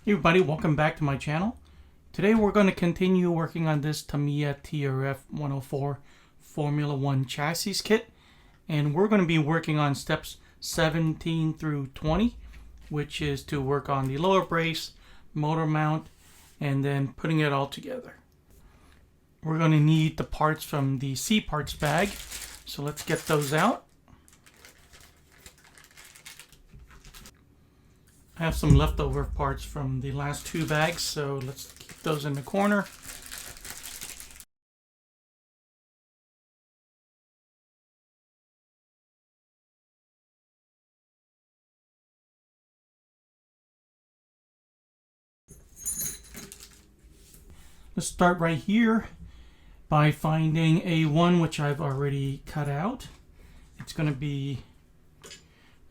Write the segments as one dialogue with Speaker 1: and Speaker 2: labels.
Speaker 1: Hey everybody, welcome back to my channel. Today we're going to continue working on this Tamiya TRF104 Formula 1 chassis kit, and we're going to be working on steps 17 through 20, which is to work on the lower brace, motor mount, and then putting it all together. We're going to need the parts from the C parts bag, so let's get those out. I have some leftover parts from the last two bags, so let's keep those in the corner. Let's start right here by finding A1, which I've already cut out. It's going to be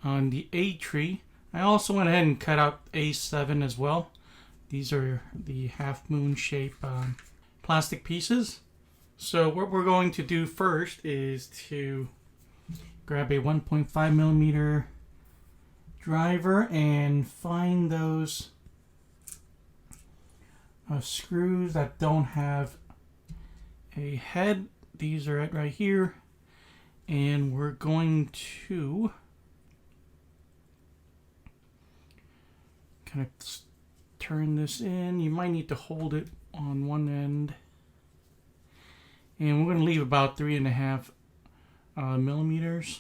Speaker 1: on the A tree. I also went ahead and cut out A7 as well. These are the half moon shape plastic pieces. So what we're going to do first is to grab a 1.5 millimeter driver and find those screws that don't have a head. These are it right here, and we're going to kind of turn this in. You might need to hold it on one end, and we're going to leave about 3.5 millimeters.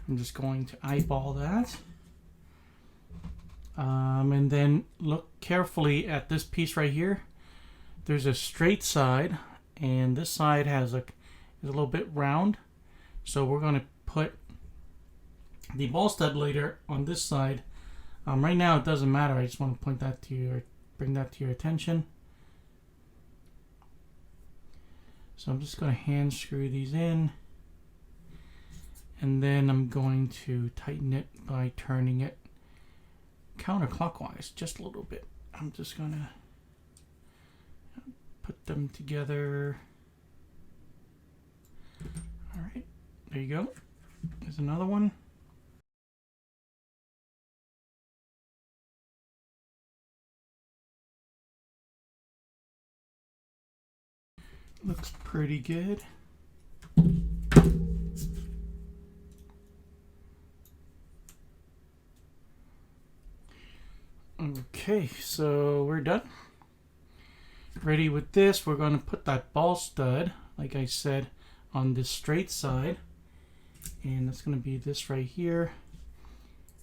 Speaker 1: I'm just going to eyeball that, and then look carefully at this piece right here. There's a straight side, and this side is a little bit round, so we're going to put the ball stabilizer on this side. Right now it doesn't matter. I just want to bring that to your attention. So I'm just going to hand screw these in, and then I'm going to tighten it by turning it counterclockwise just a little bit. I'm just going to put them together. All right, there you go. There's another one. Looks pretty good. Okay, so we're done. Ready with this. We're going to put that ball stud, like I said, on this straight side. And that's going to be this right here.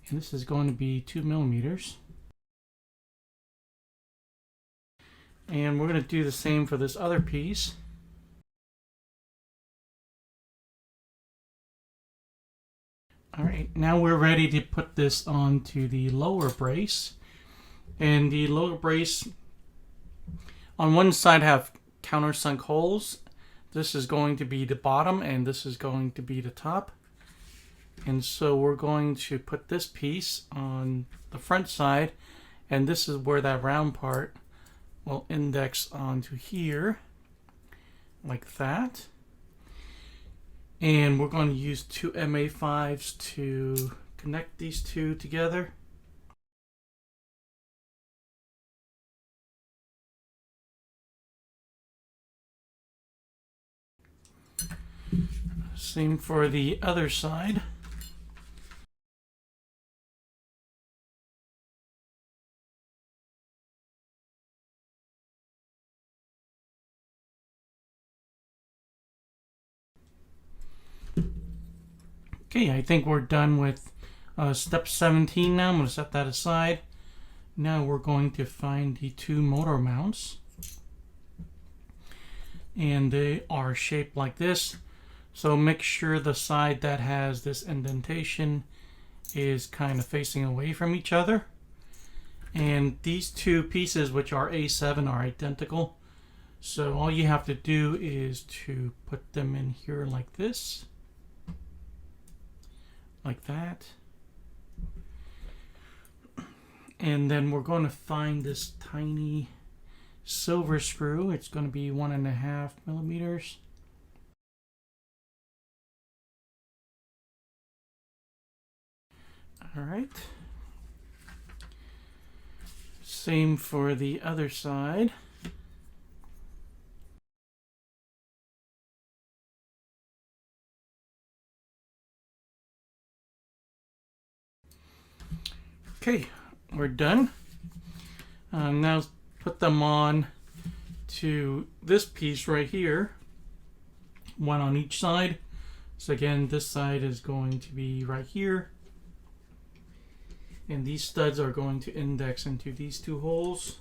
Speaker 1: And this is going to be 2 millimeters. And we're going to do the same for this other piece. Alright, now we're ready to put this onto the lower brace. And the lower brace on one side have countersunk holes. This is going to be the bottom and this is going to be the top. And so we're going to put this piece on the front side, and this is where that round part will index onto here, like that. And we're going to use two MA5s to connect these two together. Same for the other side. Okay, I think we're done with step 17 now. I'm going to set that aside. Now we're going to find the two motor mounts. And they are shaped like this. So make sure the side that has this indentation is kind of facing away from each other. And these two pieces, which are A7, are identical. So all you have to do is to put them in here like this. Like that. And then we're going to find this tiny silver screw. It's going to be 1.5 millimeters. All right. Same for the other side. Okay, we're done. Now put them on to this piece right here, one on each side. So again, this side is going to be right here, and these studs are going to index into these two holes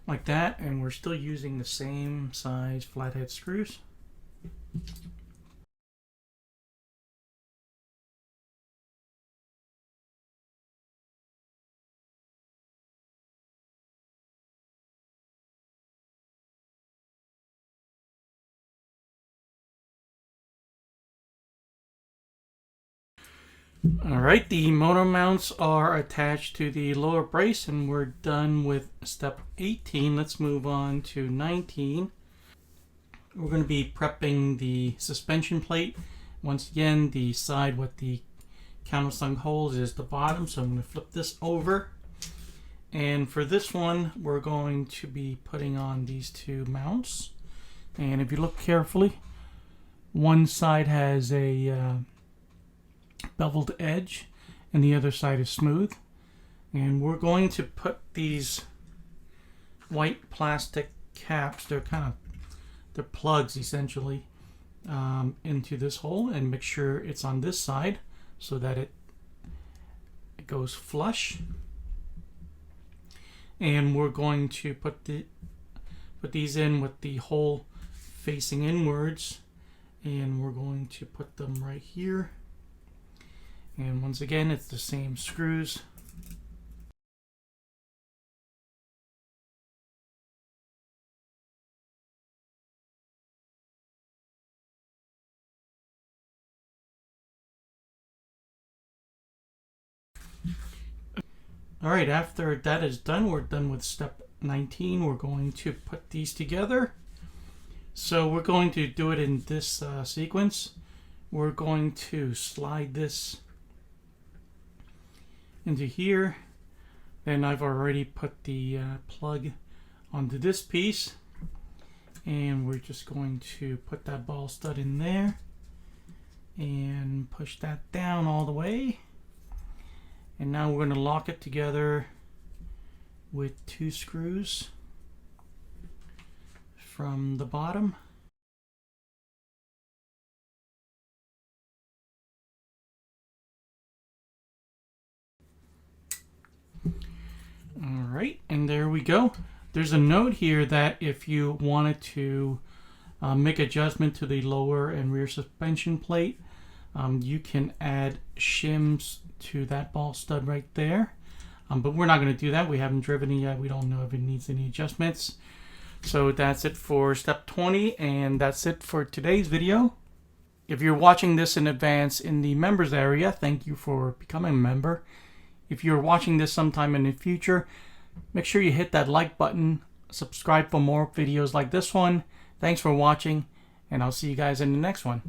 Speaker 1: like that, and we're still using the same size flathead screws. Alright, the motor mounts are attached to the lower brace, and we're done with step 18. Let's move on to 19. We're going to be prepping the suspension plate. Once again, the side with the countersunk holes is the bottom, so I'm going to flip this over. And for this one, we're going to be putting on these two mounts. And if you look carefully, one side has a beveled edge and the other side is smooth, and we're going to put these white plastic caps, they're plugs essentially, into this hole, and make sure it's on this side so that it goes flush. And we're going to put these in with the hole facing inwards, and we're going to put them right here. And once again, it's the same screws. All right, after that is done, we're done with step 19. We're going to put these together. So we're going to do it in this sequence. We're going to slide this into here. Then I've already put the plug onto this piece, and we're just going to put that ball stud in there and push that down all the way. And now we're going to lock it together with two screws from the bottom. Alright, and there we go. There's a note here that if you wanted to make adjustment to the lower and rear suspension plate, you can add shims to that ball stud right there. But we're not going to do that. We haven't driven it yet. We don't know if it needs any adjustments. So that's it for step 20, and that's it for today's video. If you're watching this in advance in the members area, thank you for becoming a member. If you're watching this sometime in the future, make sure you hit that like button, subscribe for more videos like this one. Thanks for watching, and I'll see you guys in the next one.